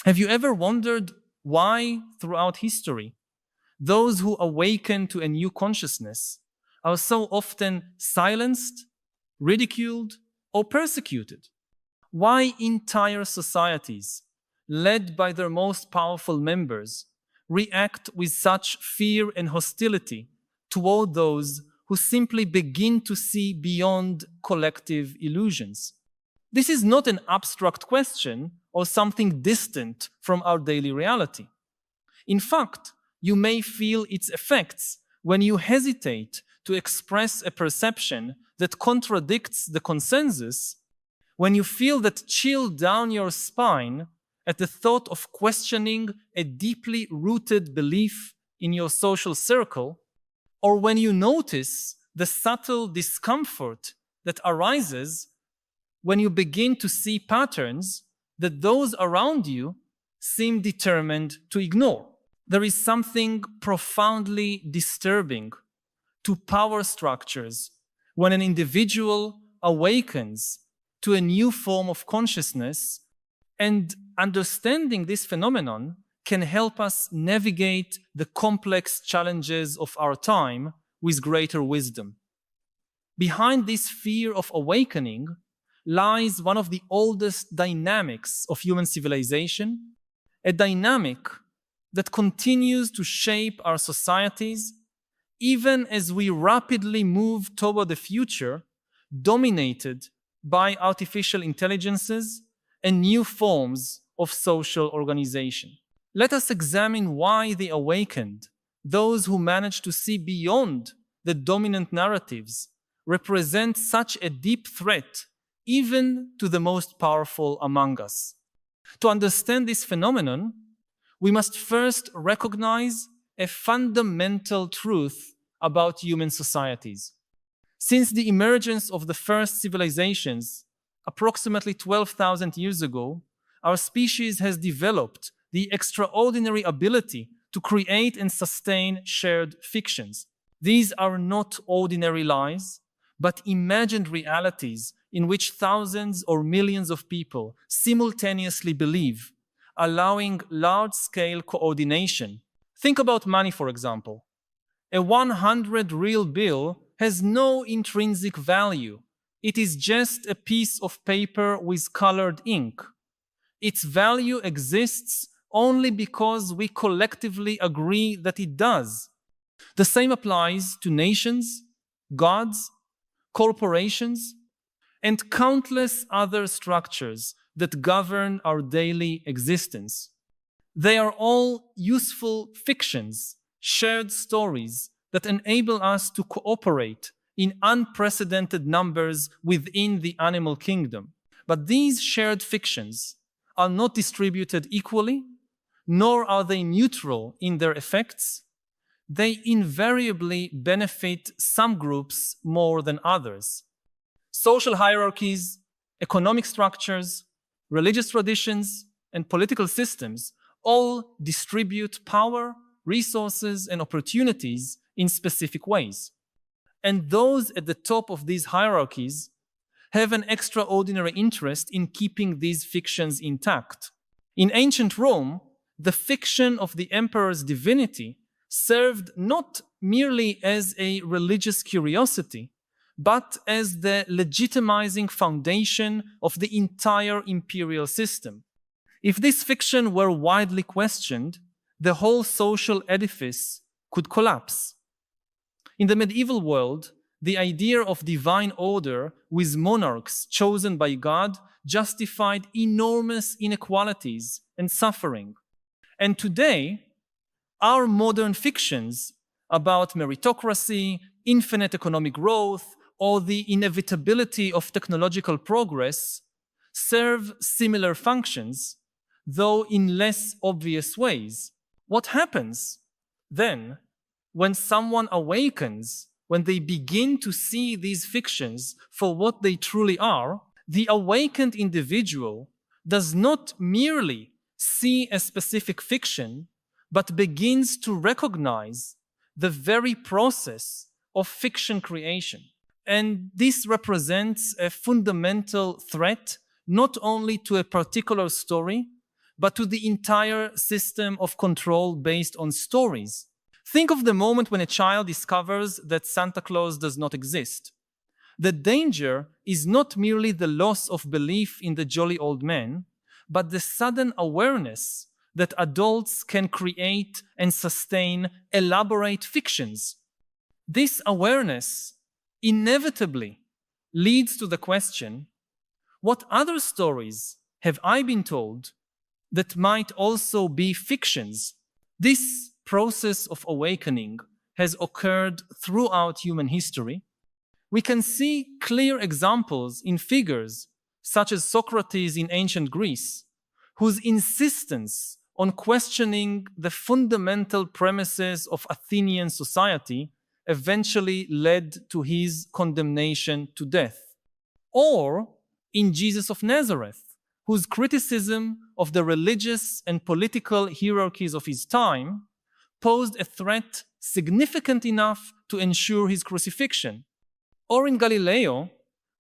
Have you ever wondered why, throughout history, those who awaken to a new consciousness are so often silenced, ridiculed, or persecuted? Why entire societies, led by their most powerful members, react with such fear and hostility toward those who simply begin to see beyond collective illusions? This is not an abstract question or something distant from our daily reality. In fact, you may feel its effects when you hesitate to express a perception that contradicts the consensus, when you feel that chill down your spine at the thought of questioning a deeply rooted belief in your social circle, or when you notice the subtle discomfort that arises when you begin to see patterns that those around you seem determined to ignore. There is something profoundly disturbing to power structures when an individual awakens to a new form of consciousness, and understanding this phenomenon can help us navigate the complex challenges of our time with greater wisdom. Behind this fear of awakening lies one of the oldest dynamics of human civilization, a dynamic that continues to shape our societies even as we rapidly move toward a future dominated by artificial intelligences and new forms of social organization. Let us examine why the awakened, those who manage to see beyond the dominant narratives, represent such a deep threat even to the most powerful among us. To understand this phenomenon, we must first recognize a fundamental truth about human societies. Since the emergence of the first civilizations, approximately 12,000 years ago, our species has developed the extraordinary ability to create and sustain shared fictions. These are not ordinary lies, but imagined realities in which thousands or millions of people simultaneously believe, allowing large-scale coordination. Think about money, for example. A 100 real bill has no intrinsic value. It is just a piece of paper with colored ink. Its value exists only because we collectively agree that it does. The same applies to nations, gods, corporations, and countless other structures that govern our daily existence. They are all useful fictions, shared stories that enable us to cooperate in unprecedented numbers within the animal kingdom. But these shared fictions are not distributed equally, nor are they neutral in their effects. They invariably benefit some groups more than others. Social hierarchies, economic structures, religious traditions, and political systems all distribute power, resources, and opportunities in specific ways. And those at the top of these hierarchies have an extraordinary interest in keeping these fictions intact. In ancient Rome, the fiction of the emperor's divinity served not merely as a religious curiosity, but as the legitimizing foundation of the entire imperial system. If this fiction were widely questioned, the whole social edifice could collapse. In the medieval world, the idea of divine order with monarchs chosen by God justified enormous inequalities and suffering. And today, our modern fictions about meritocracy, infinite economic growth, or the inevitability of technological progress serve similar functions, though in less obvious ways. What happens then when someone awakens, when they begin to see these fictions for what they truly are? The awakened individual does not merely see a specific fiction, but begins to recognize the very process of fiction creation. And this represents a fundamental threat not only to a particular story, but to the entire system of control based on stories. Think of the moment when a child discovers that Santa Claus does not exist. The danger is not merely the loss of belief in the jolly old man, but the sudden awareness that adults can create and sustain elaborate fictions. This awareness inevitably leads to the question, what other stories have I been told that might also be fictions? This process of awakening has occurred throughout human history. We can see clear examples in figures such as Socrates in ancient Greece, whose insistence on questioning the fundamental premises of Athenian society eventually led to his condemnation to death. Or in Jesus of Nazareth, whose criticism of the religious and political hierarchies of his time posed a threat significant enough to ensure his crucifixion. Or in Galileo,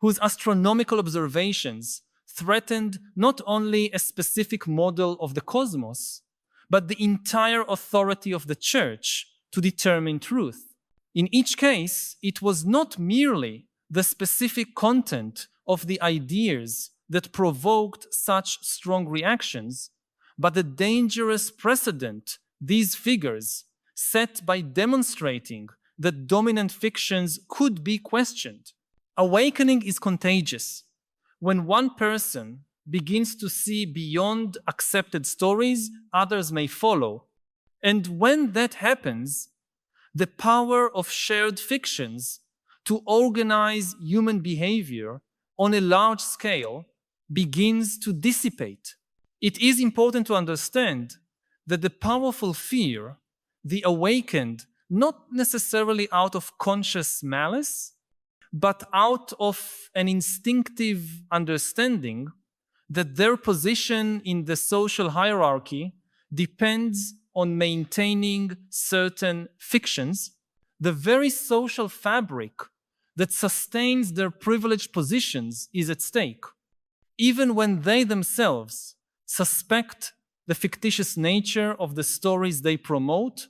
whose astronomical observations threatened not only a specific model of the cosmos, but the entire authority of the church to determine truth. In each case, it was not merely the specific content of the ideas that provoked such strong reactions, but the dangerous precedent these figures set by demonstrating that dominant fictions could be questioned. Awakening is contagious. When one person begins to see beyond accepted stories, others may follow. And when that happens, the power of shared fictions to organize human behavior on a large scale begins to dissipate. It is important to understand that the powerful fear, the awakened, not necessarily out of conscious malice, but out of an instinctive understanding that their position in the social hierarchy depends on maintaining certain fictions, the very social fabric that sustains their privileged positions is at stake, even when they themselves suspect the fictitious nature of the stories they promote.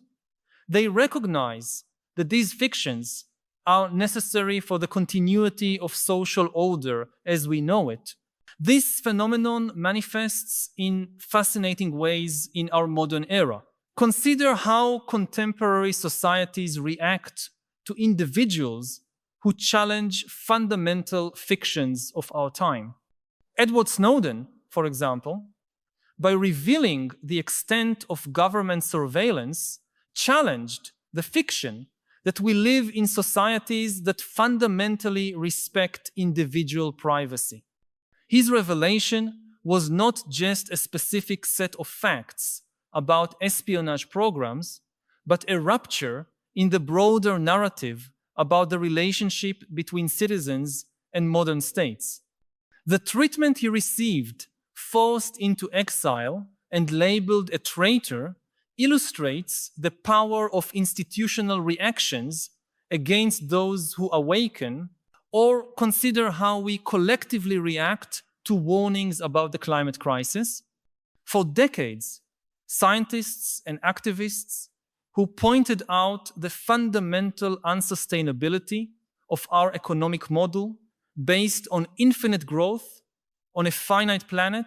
They recognize that these fictions are necessary for the continuity of social order as we know it. This phenomenon manifests in fascinating ways in our modern era. Consider how contemporary societies react to individuals who challenge fundamental fictions of our time. Edward Snowden, for example, by revealing the extent of government surveillance, challenged the fiction that we live in societies that fundamentally respect individual privacy. His revelation was not just a specific set of facts about espionage programs, but a rupture in the broader narrative about the relationship between citizens and modern states. The treatment he received, forced into exile and labeled a traitor, illustrates the power of institutional reactions against those who awaken. Or consider how we collectively react to warnings about the climate crisis. For decades, scientists and activists who pointed out the fundamental unsustainability of our economic model based on infinite growth on a finite planet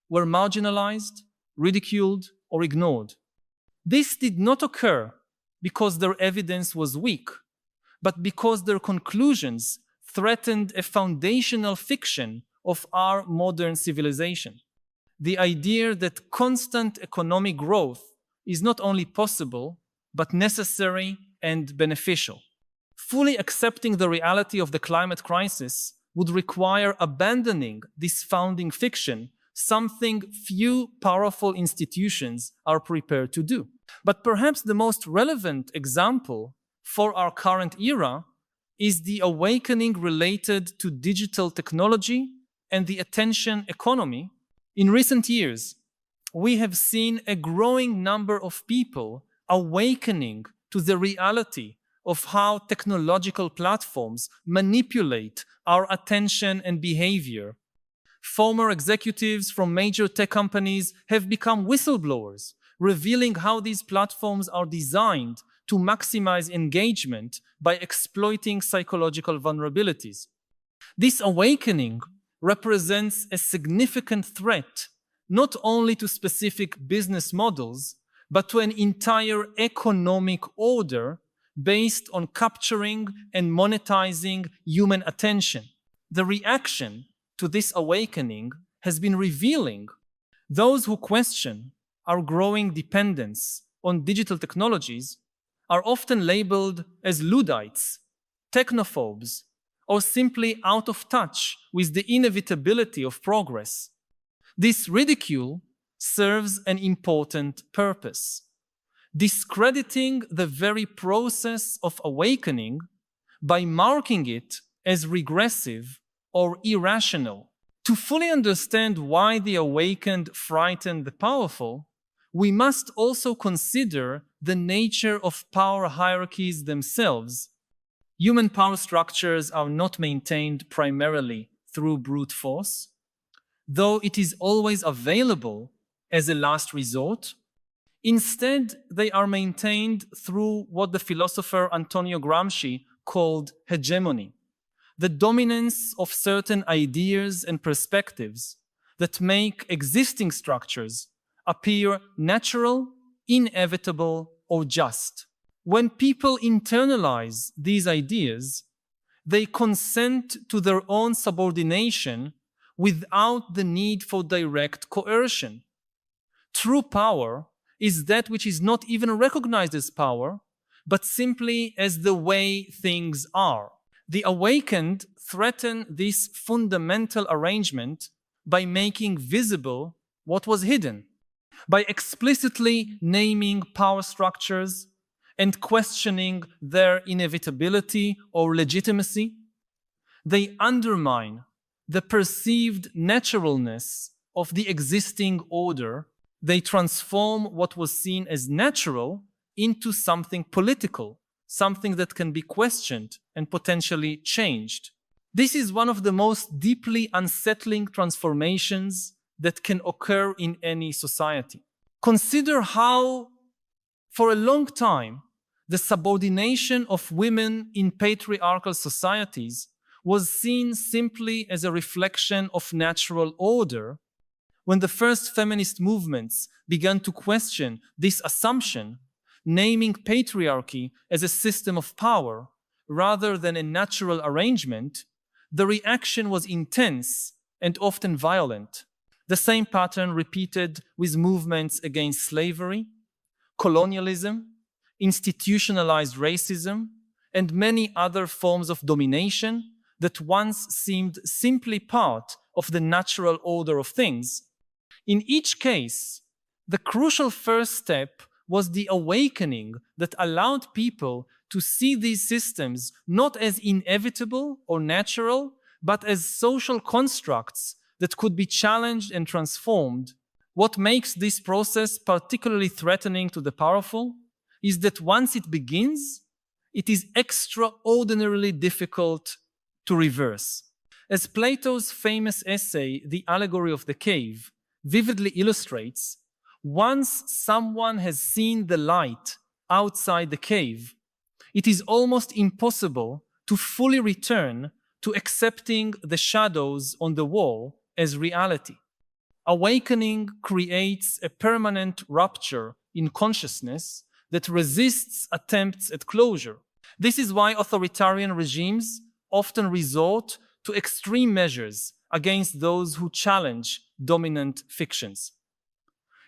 were marginalized, ridiculed, or ignored. This did not occur because their evidence was weak, but because their conclusions threatened a foundational fiction of our modern civilization. The idea that constant economic growth is not only possible, but necessary and beneficial. Fully accepting the reality of the climate crisis would require abandoning this founding fiction, something few powerful institutions are prepared to do. But perhaps the most relevant example for our current era is the awakening related to digital technology and the attention economy. In recent years, we have seen a growing number of people awakening to the reality of how technological platforms manipulate our attention and behavior. Former executives from major tech companies have become whistleblowers, revealing how these platforms are designed to maximize engagement by exploiting psychological vulnerabilities. This awakening represents a significant threat not only to specific business models, but to an entire economic order based on capturing and monetizing human attention. The reaction to this awakening has been revealing. Those who question our growing dependence on digital technologies are often labeled as Luddites, technophobes, or simply out of touch with the inevitability of progress. This ridicule serves an important purpose, discrediting the very process of awakening by marking it as regressive or irrational. To fully understand why the awakened frighten the powerful, we must also consider the nature of power hierarchies themselves. Human power structures are not maintained primarily through brute force, though it is always available as a last resort. Instead, they are maintained through what the philosopher Antonio Gramsci called hegemony, the dominance of certain ideas and perspectives that make existing structures appear natural, inevitable, or just. When people internalize these ideas, they consent to their own subordination without the need for direct coercion. True power is that which is not even recognized as power, but simply as the way things are. The awakened threaten this fundamental arrangement by making visible what was hidden. By explicitly naming power structures and questioning their inevitability or legitimacy, they undermine the perceived naturalness of the existing order. They transform what was seen as natural into something political, something that can be questioned and potentially changed. This is one of the most deeply unsettling transformations that can occur in any society. Consider how, for a long time, the subordination of women in patriarchal societies was seen simply as a reflection of natural order. When the first feminist movements began to question this assumption, naming patriarchy as a system of power rather than a natural arrangement, the reaction was intense and often violent. The same pattern repeated with movements against slavery, colonialism, institutionalized racism, and many other forms of domination that once seemed simply part of the natural order of things. In each case, the crucial first step was the awakening that allowed people to see these systems not as inevitable or natural, but as social constructs that could be challenged and transformed. What makes this process particularly threatening to the powerful is that once it begins, it is extraordinarily difficult to reverse. As Plato's famous essay, The Allegory of the Cave, vividly illustrates, once someone has seen the light outside the cave, it is almost impossible to fully return to accepting the shadows on the wall as reality. Awakening creates a permanent rupture in consciousness that resists attempts at closure. This is why authoritarian regimes often resort to extreme measures against those who challenge dominant fictions.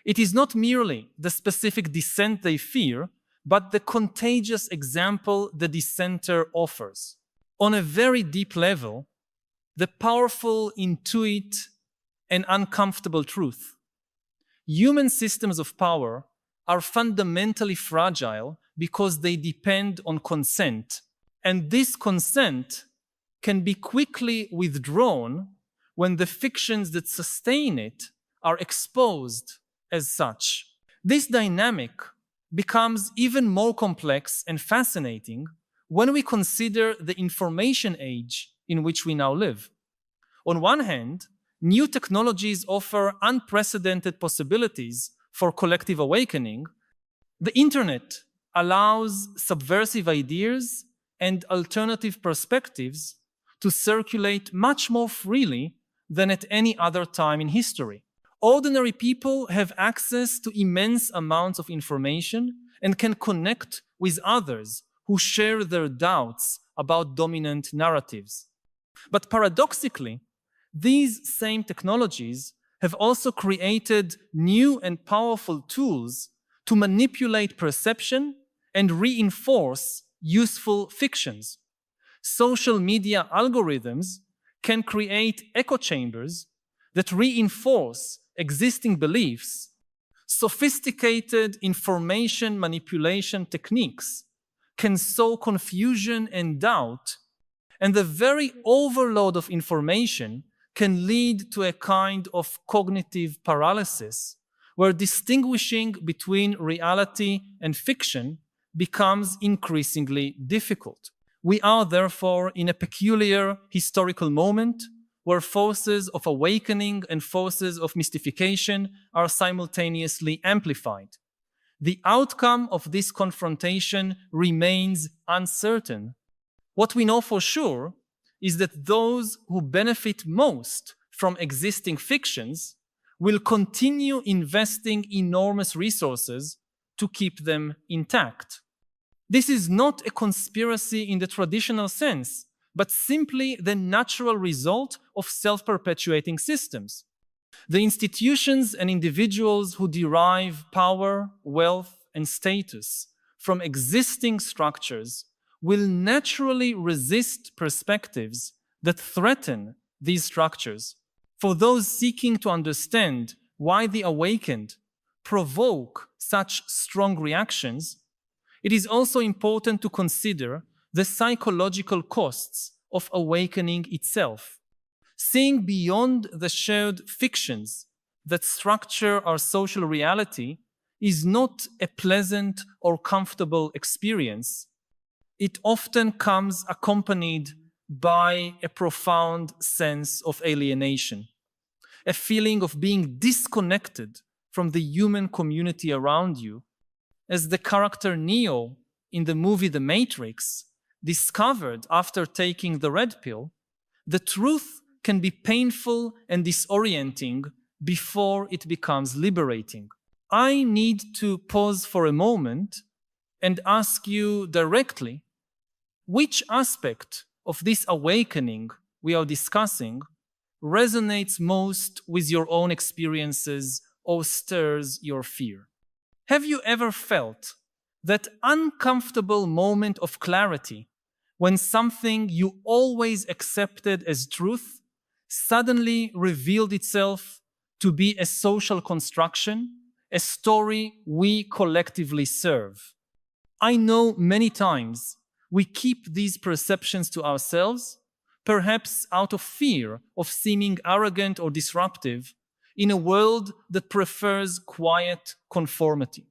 It is not merely the specific dissent they fear, but the contagious example the dissenter offers. On a very deep level, the powerful intuit an uncomfortable truth. Human systems of power are fundamentally fragile because they depend on consent, and this consent can be quickly withdrawn when the fictions that sustain it are exposed as such. This dynamic becomes even more complex and fascinating when we consider the information age in which we now live. On one hand, new technologies offer unprecedented possibilities for collective awakening, the internet allows subversive ideas and alternative perspectives to circulate much more freely than at any other time in history. Ordinary people have access to immense amounts of information and can connect with others who share their doubts about dominant narratives. But paradoxically, these same technologies have also created new and powerful tools to manipulate perception and reinforce useful fictions. Social media algorithms can create echo chambers that reinforce existing beliefs. Sophisticated information manipulation techniques can sow confusion and doubt, and the very overload of information can lead to a kind of cognitive paralysis, where distinguishing between reality and fiction becomes increasingly difficult. We are therefore in a peculiar historical moment where forces of awakening and forces of mystification are simultaneously amplified. The outcome of this confrontation remains uncertain. What we know for sure is that those who benefit most from existing fictions will continue investing enormous resources to keep them intact. This is not a conspiracy in the traditional sense, but simply the natural result of self-perpetuating systems. The institutions and individuals who derive power, wealth, and status from existing structures will naturally resist perspectives that threaten these structures. For those seeking to understand why the awakened provoke such strong reactions, it is also important to consider the psychological costs of awakening itself. Seeing beyond the shared fictions that structure our social reality is not a pleasant or comfortable experience. It often comes accompanied by a profound sense of alienation, a feeling of being disconnected from the human community around you. As the character Neo in the movie The Matrix discovered after taking the red pill, the truth can be painful and disorienting before it becomes liberating. I need to pause for a moment and ask you directly, which aspect of this awakening we are discussing resonates most with your own experiences or stirs your fear? Have you ever felt that uncomfortable moment of clarity when something you always accepted as truth suddenly revealed itself to be a social construction, a story we collectively serve? I know many times we keep these perceptions to ourselves, perhaps out of fear of seeming arrogant or disruptive in a world that prefers quiet conformity.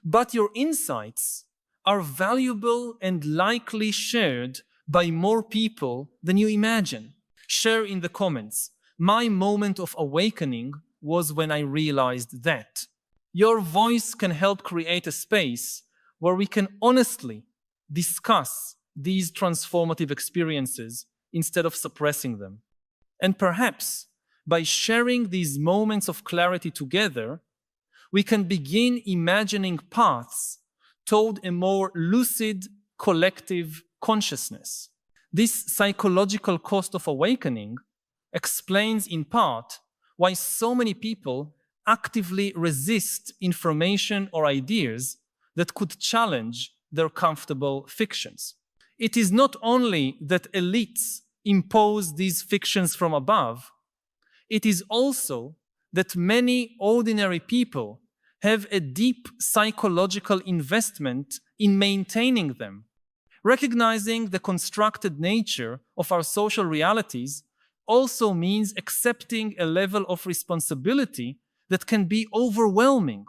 But your insights are valuable and likely shared by more people than you imagine. Share in the comments, my moment of awakening was when I realized that. Your voice can help create a space where we can honestly discuss these transformative experiences instead of suppressing them. And perhaps by sharing these moments of clarity together, we can begin imagining paths toward a more lucid collective consciousness. This psychological cost of awakening explains in part why so many people actively resist information or ideas that could challenge their comfortable fictions. It is not only that elites impose these fictions from above, it is also that many ordinary people have a deep psychological investment in maintaining them. Recognizing the constructed nature of our social realities also means accepting a level of responsibility that can be overwhelming.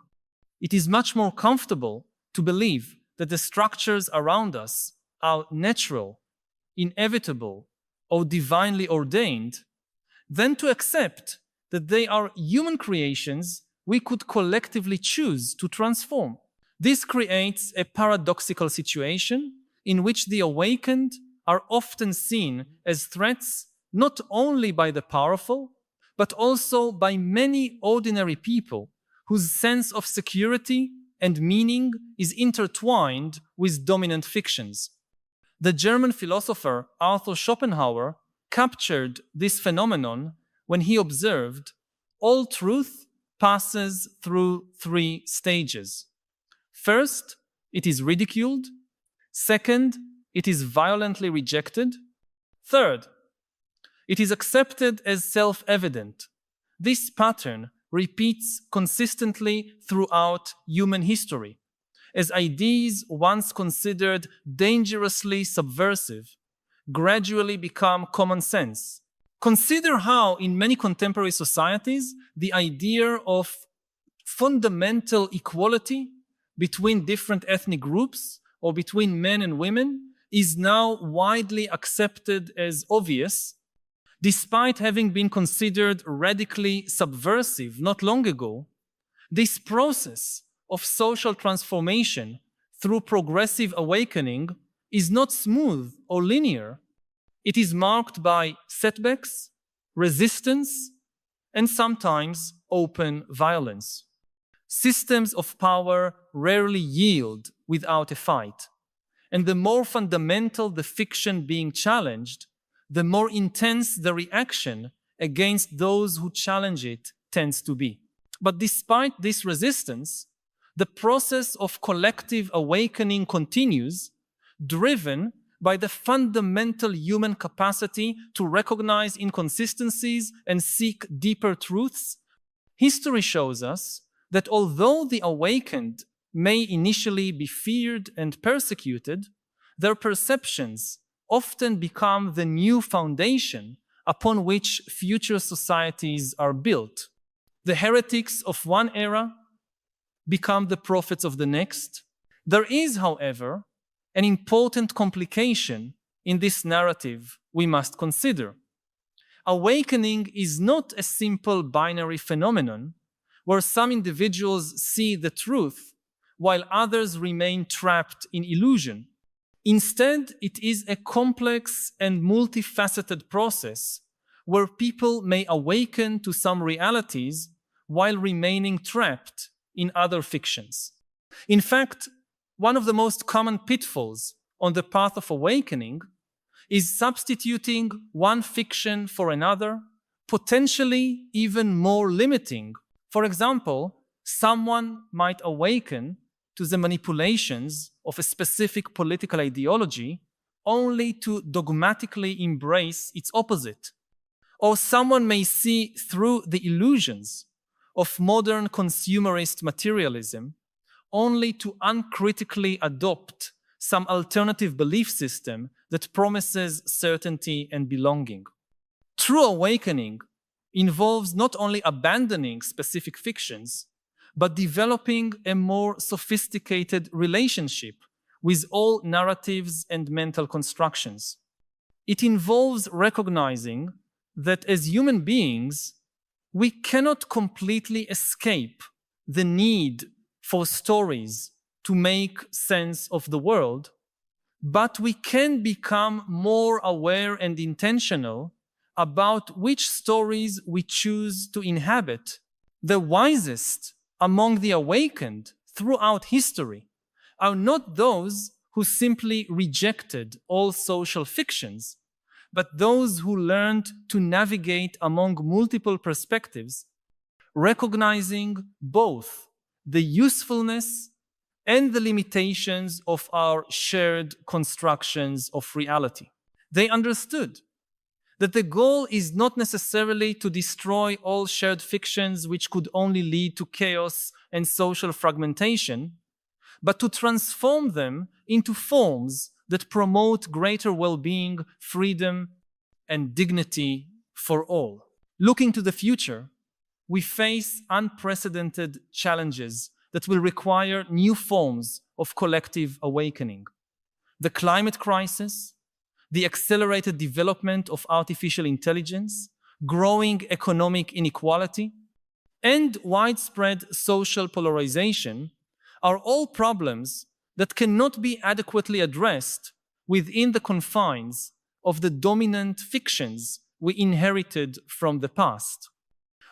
It is much more comfortable to believe that the structures around us are natural, inevitable, or divinely ordained then to accept that they are human creations we could collectively choose to transform. This creates a paradoxical situation in which the awakened are often seen as threats not only by the powerful, but also by many ordinary people whose sense of security and meaning is intertwined with dominant fictions. The German philosopher Arthur Schopenhauer captured this phenomenon when he observed, all truth passes through three stages. First, it is ridiculed. Second, it is violently rejected. Third, it is accepted as self-evident. This pattern repeats consistently throughout human history, as ideas once considered dangerously subversive gradually become common sense. Consider how, in many contemporary societies, the idea of fundamental equality between different ethnic groups or between men and women is now widely accepted as obvious, despite having been considered radically subversive not long ago. This process of social transformation through progressive awakening is not smooth or linear. It is marked by setbacks, resistance, and sometimes open violence. Systems of power rarely yield without a fight, and the more fundamental the fiction being challenged, the more intense the reaction against those who challenge it tends to be. But despite this resistance, the process of collective awakening continues, driven by the fundamental human capacity to recognize inconsistencies and seek deeper truths. History shows us that although the awakened may initially be feared and persecuted, their perceptions often become the new foundation upon which future societies are built. The heretics of one era become the prophets of the next. There is, however, an important complication in this narrative we must consider. Awakening is not a simple binary phenomenon where some individuals see the truth while others remain trapped in illusion. Instead, it is a complex and multifaceted process where people may awaken to some realities while remaining trapped in other fictions. In fact, one of the most common pitfalls on the path of awakening is substituting one fiction for another, potentially even more limiting. For example, someone might awaken to the manipulations of a specific political ideology only to dogmatically embrace its opposite. Or someone may see through the illusions of modern consumerist materialism only to uncritically adopt some alternative belief system that promises certainty and belonging. True awakening involves not only abandoning specific fictions, but developing a more sophisticated relationship with all narratives and mental constructions. It involves recognizing that as human beings, we cannot completely escape the need for stories to make sense of the world, but we can become more aware and intentional about which stories we choose to inhabit. The wisest among the awakened throughout history are not those who simply rejected all social fictions, but those who learned to navigate among multiple perspectives, recognizing both the usefulness and the limitations of our shared constructions of reality. They understood that the goal is not necessarily to destroy all shared fictions which could only lead to chaos and social fragmentation, but to transform them into forms that promote greater well-being, freedom, and dignity for all. Looking to the future, we face unprecedented challenges that will require new forms of collective awakening. The climate crisis, the accelerated development of artificial intelligence, growing economic inequality, and widespread social polarization are all problems that cannot be adequately addressed within the confines of the dominant fictions we inherited from the past.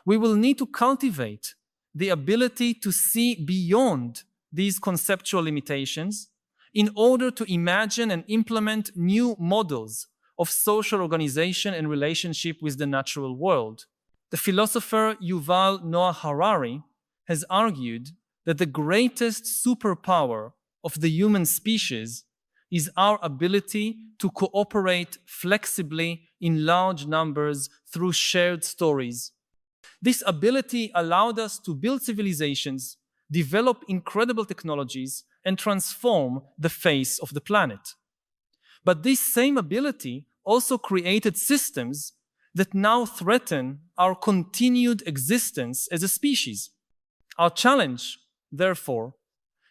We will need to cultivate the ability to see beyond these conceptual limitations in order to imagine and implement new models of social organization and relationship with the natural world. The philosopher Yuval Noah Harari has argued that the greatest superpower of the human species is our ability to cooperate flexibly in large numbers through shared stories. This ability allowed us to build civilizations, develop incredible technologies, and transform the face of the planet. But this same ability also created systems that now threaten our continued existence as a species. Our challenge, therefore,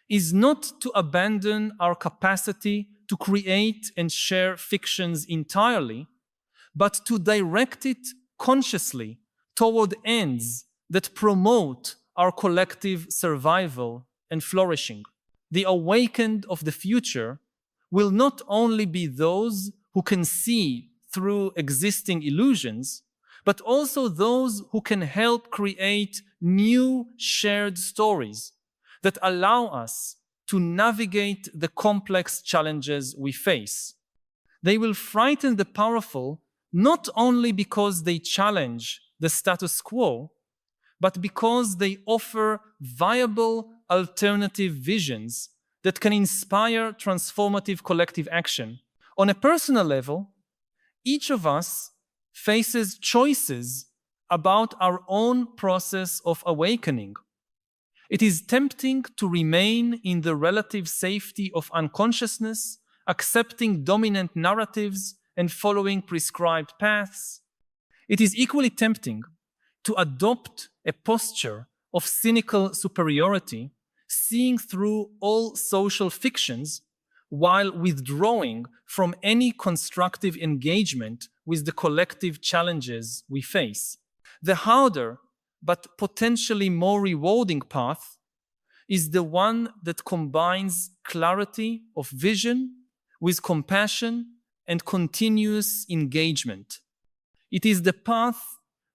is not to abandon our capacity to create and share fictions entirely, but to direct it consciously toward ends that promote our collective survival and flourishing. The awakened of the future will not only be those who can see through existing illusions, but also those who can help create new shared stories that allow us to navigate the complex challenges we face. They will frighten the powerful not only because they challenge the status quo, but because they offer viable alternative visions that can inspire transformative collective action. On a personal level, each of us faces choices about our own process of awakening. It is tempting to remain in the relative safety of unconsciousness, accepting dominant narratives and following prescribed paths. It is equally tempting to adopt a posture of cynical superiority, seeing through all social fictions while withdrawing from any constructive engagement with the collective challenges we face. The harder but potentially more rewarding path is the one that combines clarity of vision with compassion and continuous engagement. It is the path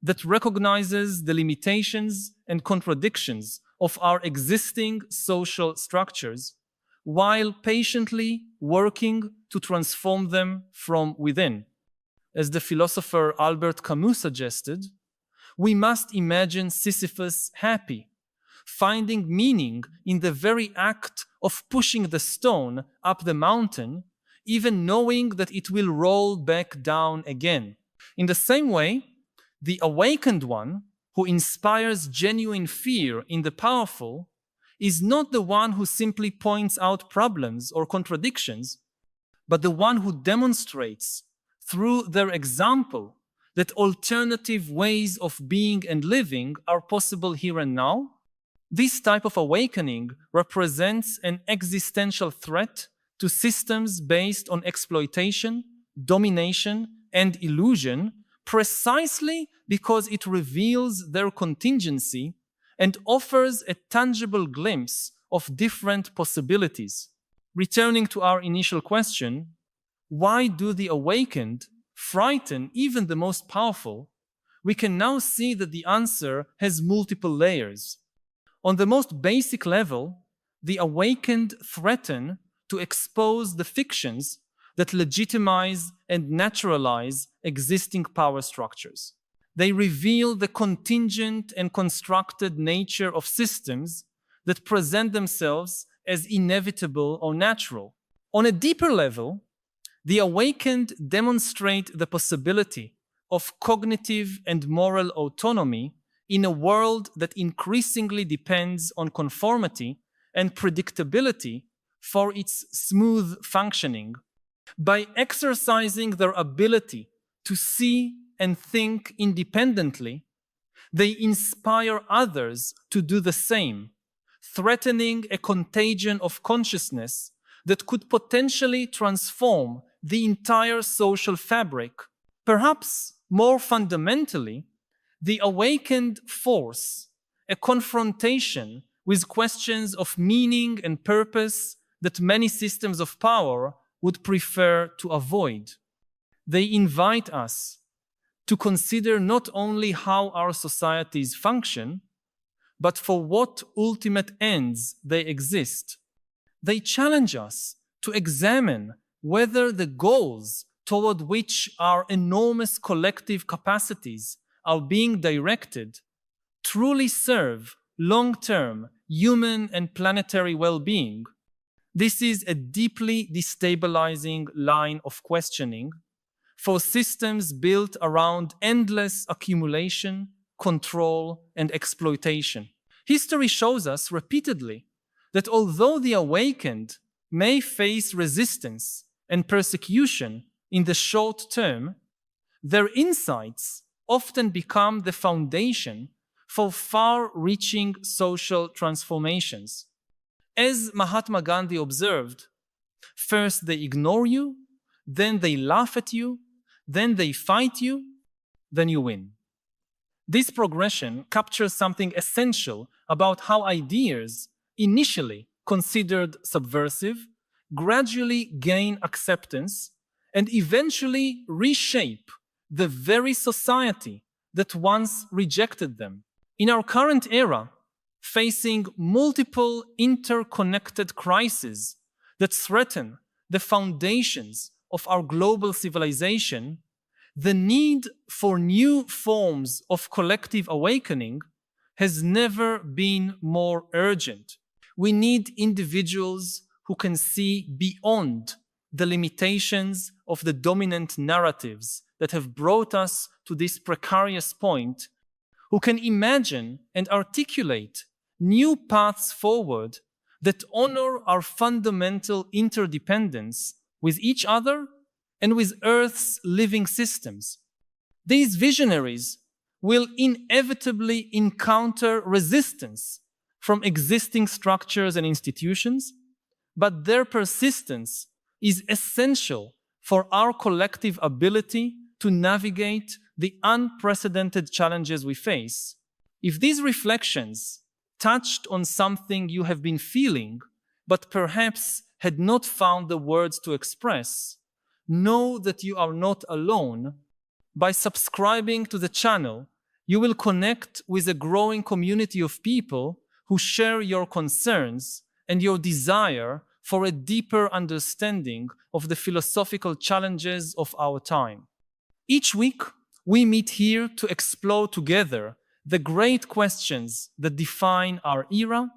that recognizes the limitations and contradictions of our existing social structures while patiently working to transform them from within. As the philosopher Albert Camus suggested, we must imagine Sisyphus happy, finding meaning in the very act of pushing the stone up the mountain, even knowing that it will roll back down again. In the same way, the awakened one, who inspires genuine fear in the powerful, is not the one who simply points out problems or contradictions, but the one who demonstrates through their example that alternative ways of being and living are possible here and now. This type of awakening represents an existential threat to systems based on exploitation, domination, and illusion, precisely because it reveals their contingency and offers a tangible glimpse of different possibilities. Returning to our initial question, why do the awakened frighten even the most powerful? We can now see that the answer has multiple layers. On the most basic level, the awakened threaten to expose the fictions that legitimize and naturalize existing power structures. They reveal the contingent and constructed nature of systems that present themselves as inevitable or natural. On a deeper level, the awakened demonstrate the possibility of cognitive and moral autonomy in a world that increasingly depends on conformity and predictability for its smooth functioning. By exercising their ability to see and think independently, they inspire others to do the same, threatening a contagion of consciousness that could potentially transform the entire social fabric. Perhaps More fundamentally, the awakened force a confrontation with questions of meaning and purpose that many systems of power would prefer to avoid. They invite us to consider not only how our societies function, but for what ultimate ends they exist. They challenge us to examine whether the goals toward which our enormous collective capacities are being directed truly serve long-term human and planetary well-being. This is a deeply destabilizing line of questioning for systems built around endless accumulation, control, and exploitation. History shows us repeatedly that although the awakened may face resistance and persecution in the short term, their insights often become the foundation for far-reaching social transformations. As Mahatma Gandhi observed, first they ignore you, then they laugh at you, then they fight you, then you win. This progression captures something essential about how ideas, initially considered subversive, gradually gain acceptance and eventually reshape the very society that once rejected them. In our current era, facing multiple interconnected crises that threaten the foundations of our global civilization, the need for new forms of collective awakening has never been more urgent. We need individuals who can see beyond the limitations of the dominant narratives that have brought us to this precarious point, who can imagine and articulate new paths forward that honor our fundamental interdependence with each other and with Earth's living systems. These visionaries will inevitably encounter resistance from existing structures and institutions, but their persistence is essential for our collective ability to navigate the unprecedented challenges we face. If these reflections touched on something you have been feeling, but perhaps had not found the words to express, know that you are not alone. By subscribing to the channel, you will connect with a growing community of people who share your concerns and your desire for a deeper understanding of the philosophical challenges of our time. Each week, we meet here to explore together the great questions that define our era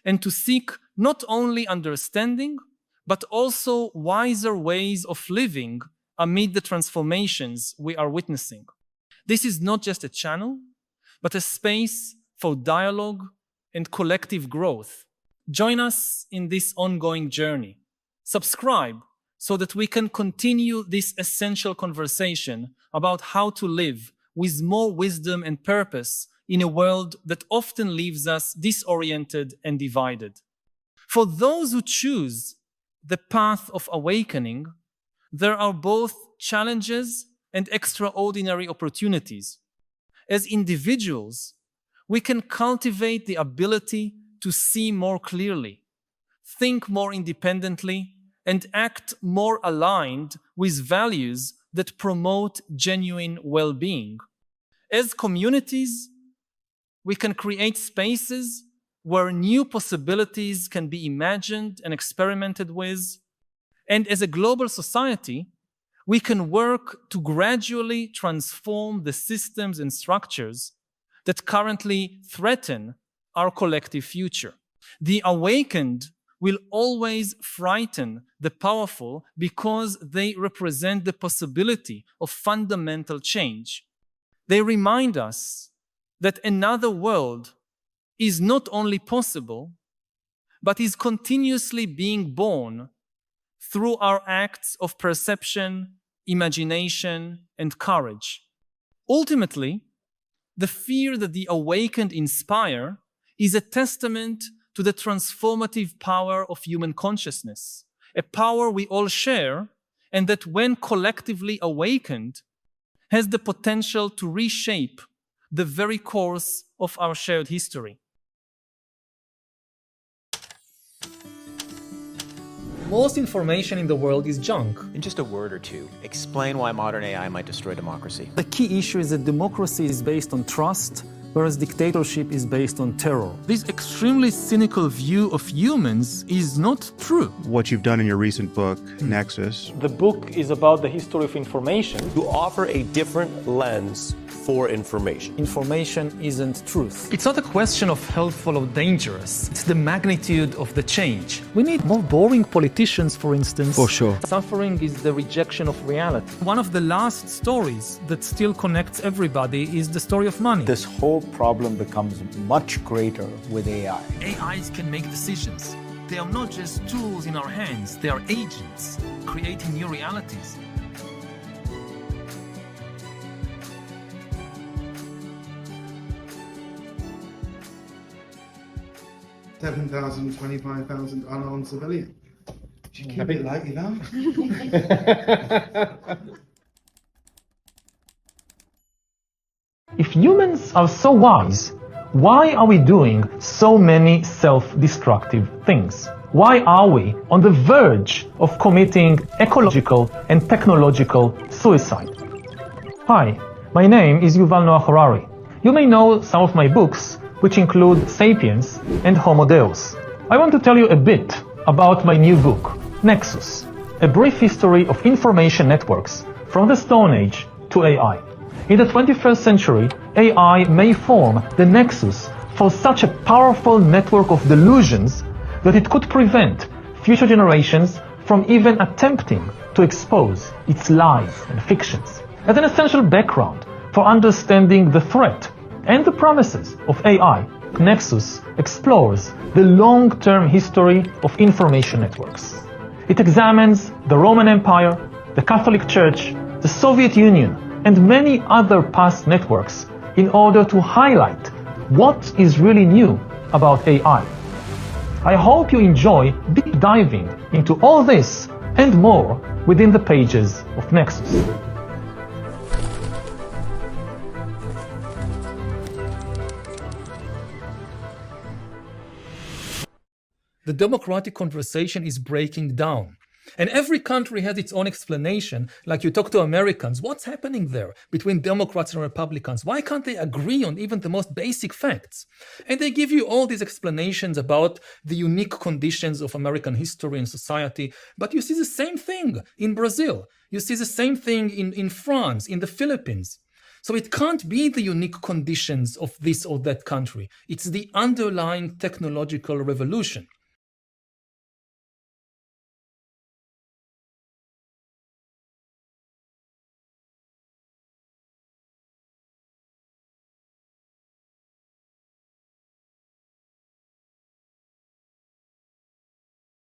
and to seek not only understanding, but also wiser ways of living amid the transformations we are witnessing. This is not just a channel, but a space for dialogue and collective growth. Join us in this ongoing journey. Subscribe so that we can continue this essential conversation about how to live with more wisdom and purpose in a world that often leaves us disoriented and divided. For those who choose the path of awakening, there are both challenges and extraordinary opportunities. As individuals, we can cultivate the ability to see more clearly, think more independently, and act more aligned with values that promote genuine well-being. As communities, we can create spaces where new possibilities can be imagined and experimented with. And as a global society, we can work to gradually transform the systems and structures that currently threaten our collective future. The awakened will always frighten the powerful because they represent the possibility of fundamental change. They remind us that another world is not only possible, but is continuously being born through our acts of perception, imagination, and courage. Ultimately, the fear that the awakened inspire is a testament to the transformative power of human consciousness, a power we all share, and that when collectively awakened, has the potential to reshape the very course of our shared history. Most information in the world is junk. In just a word or two, explain why modern AI might destroy democracy. The key issue is that democracy is based on trust, whereas dictatorship is based on terror. This extremely cynical view of humans is not true. What you've done in your recent book, Nexus. The book is about the history of information. You offer a different lens for information. Information isn't truth. It's not a question of helpful or dangerous. It's the magnitude of the change. We need more boring politicians, for instance. For sure. Suffering is the rejection of reality. One of the last stories that still connects everybody is the story of money. This whole problem becomes much greater with AI. AIs can make decisions. They are not just tools in our hands, they are agents, creating new realities. $7,000, $25,000 unarmed civilian. She keep it light, you know? If humans are so wise, why are we doing so many self-destructive things? Why are we on the verge of committing ecological and technological suicide? Hi, my name is Yuval Harari. You may know some of my books, which include Sapiens and Homo Deus. I want to tell you a bit about my new book, Nexus, a brief history of information networks from the Stone Age to AI. In the 21st century, AI may form the nexus for such a powerful network of delusions that it could prevent future generations from even attempting to expose its lies and fictions. As an essential background for understanding the threat and the promises of AI, Nexus explores the long-term history of information networks. It examines the Roman Empire, the Catholic Church, the Soviet Union, and many other past networks in order to highlight what is really new about AI. I hope you enjoy deep diving into all this and more within the pages of Nexus. The democratic conversation is breaking down. And every country has its own explanation. Like you talk to Americans, what's happening there between Democrats and Republicans? Why can't they agree on even the most basic facts? And they give you all these explanations about the unique conditions of American history and society. But you see the same thing in Brazil. You see the same thing in France, in the Philippines. So it can't be the unique conditions of this or that country. It's the underlying technological revolution.